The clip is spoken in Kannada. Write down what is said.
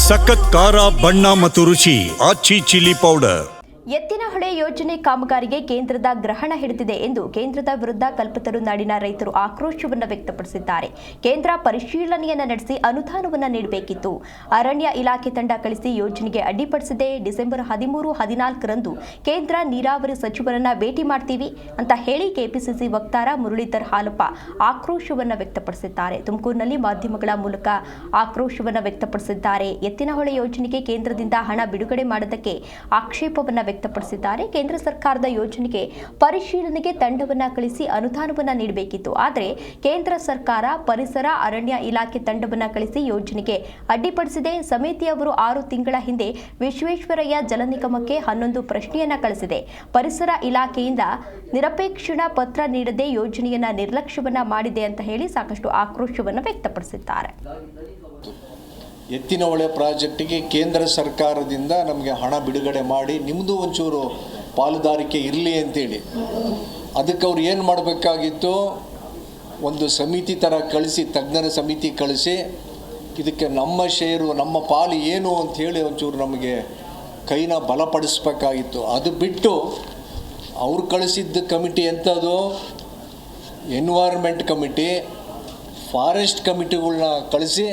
ಸಖತ್ ಖಾರ ಬಣ್ಣ ಮತ್ತು ರುಚಿ ಆಚಿ ಚಿಲ್ಲಿ ಪೌಡರ್. ಎತ್ತಿನಹೊಳೆ ಯೋಜನೆ ಕಾಮಗಾರಿಗೆ ಕೇಂದ್ರದ ಗ್ರಹಣ ಹಿಡಿದಿದೆ ಎಂದು ಕೇಂದ್ರದ ವಿರುದ್ಧ ಕಲ್ಪತರು ನಾಡಿನ ರೈತರು ಆಕ್ರೋಶವನ್ನು ವ್ಯಕ್ತಪಡಿಸಿದ್ದಾರೆ. ಕೇಂದ್ರ ಪರಿಶೀಲನೆಯನ್ನು ನಡೆಸಿ ಅನುದಾನವನ್ನು ನೀಡಬೇಕಿತ್ತು. ಅರಣ್ಯ ಇಲಾಖೆ ತಂಡ ಕಳಿಸಿ ಯೋಜನೆಗೆ ಅಡ್ಡಿಪಡಿಸಿದೆ. ಡಿಸೆಂಬರ್ 13-14ರಂದು ಕೇಂದ್ರ ನೀರಾವರಿ ಸಚಿವರನ್ನ ಭೇಟಿ ಮಾಡ್ತೀವಿ ಅಂತ ಹೇಳಿ ಕೆಪಿಸಿಸಿ ವಕ್ತಾರ ಮುರಳೀಧರ್ ಹಾಲಪ್ಪ ಆಕ್ರೋಶವನ್ನು ವ್ಯಕ್ತಪಡಿಸಿದ್ದಾರೆ. ತುಮಕೂರಿನಲ್ಲಿ ಮಾಧ್ಯಮಗಳ ಮೂಲಕ ಆಕ್ರೋಶವನ್ನು ವ್ಯಕ್ತಪಡಿಸಿದ್ದಾರೆ. ಎತ್ತಿನಹೊಳೆ ಯೋಜನೆಗೆ ಕೇಂದ್ರದಿಂದ ಹಣ ಬಿಡುಗಡೆ ಮಾಡದಕ್ಕೆ ಆಕ್ಷೇಪವನ್ನು ವ್ಯಕ್ತಪಡಿಸಿದ್ದಾರೆ. ಕೇಂದ್ರ ಸರ್ಕಾರದ ಯೋಜನೆಗೆ ಪರಿಶೀಲನೆಗೆ ತಂಡವನ್ನ ಕಳಿಸಿ ಅನುದಾನವನ್ನ ನೀಡಬೇಕಿತ್ತು. ಆದರೆ ಕೇಂದ್ರ ಸರ್ಕಾರ ಪರಿಸರ ಅರಣ್ಯ ಇಲಾಖೆ ತಂಡವನ್ನ ಕಳಿಸಿ ಯೋಜನೆಗೆ ಅಡ್ಡಿಪಡಿಸಿದೆ. ಸಮಿತಿಯವರು 6 ತಿಂಗಳ ಹಿಂದೆ ವಿಶ್ವೇಶ್ವರಯ್ಯ ಜಲ ನಿಗಮಕ್ಕೆ 11 ಪ್ರಶ್ನೆಯನ್ನ ಕಳಿಸಿದೆ. ಪರಿಸರ ಇಲಾಖೆಯಿಂದ ನಿರಪೇಕ್ಷಣ ಪತ್ರ ನೀಡದೆ ಯೋಜನೆಯನ್ನ ನಿರ್ಲಕ್ಷ್ಯವನ್ನ ಮಾಡಿದೆ ಅಂತ ಹೇಳಿ ಸಾಕಷ್ಟು ಆಕ್ರೋಶವನ್ನು ವ್ಯಕ್ತಪಡಿಸಿದ್ದಾರೆ. ಎತ್ತಿನಹೊಳೆ ಪ್ರಾಜೆಕ್ಟಿಗೆ ಕೇಂದ್ರ ಸರ್ಕಾರದಿಂದ ನಮಗೆ ಹಣ ಬಿಡುಗಡೆ ಮಾಡಿ ನಿಮ್ಮದು ಒಂಚೂರು ಪಾಲುದಾರಿಕೆ ಇರಲಿ ಅಂತೇಳಿ ಅದಕ್ಕೆ ಅವ್ರು ಏನು ಮಾಡಬೇಕಾಗಿತ್ತು, ಒಂದು ಸಮಿತಿ ಥರ ಕಳಿಸಿ, ತಜ್ಞರ ಸಮಿತಿ ಕಳಿಸಿ ಇದಕ್ಕೆ ನಮ್ಮ ಷೇರು ನಮ್ಮ ಪಾಲು ಏನು ಅಂಥೇಳಿ ಒಂಚೂರು ನಮಗೆ ಕೈನ ಬಲಪಡಿಸ್ಬೇಕಾಗಿತ್ತು. ಅದು ಬಿಟ್ಟು ಅವ್ರು ಕಳಿಸಿದ್ದ ಕಮಿಟಿ ಎಂಥದ್ದು, ಎನ್ವೈರ್ಮೆಂಟ್ ಕಮಿಟಿ, ಫಾರೆಸ್ಟ್ ಕಮಿಟಿಗಳ್ನ ಕಳಿಸಿ